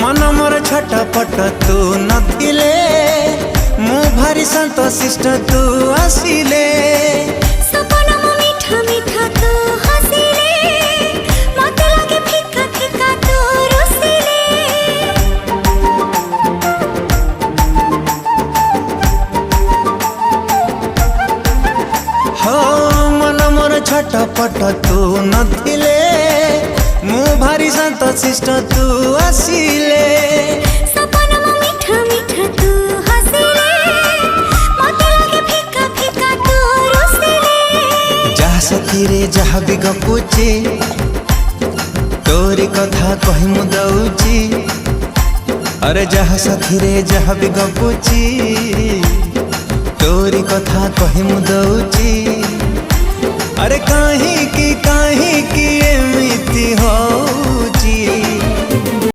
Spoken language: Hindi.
मन मोर छटपट तू नथिले मु भारी शांत शिष्ट तू आसिले सपना मो मीठा मीठा तू हसिले मते लागे फिका फिका तू रुसिले हो मन मोर छटपट तू नथिले मु भारी शांत शिष्ट तू आसिले सपना मो मीठा मीठा तू हसिले मते लागे फिका फिका तू रुसिले जहा सखी रे जहा भी गपुची तोरी कथा कहि मु दउची अरे जहा सखी रे जहा भी गपुची तोरी कथा कहि मु दउची अरे काहे की एमिति हो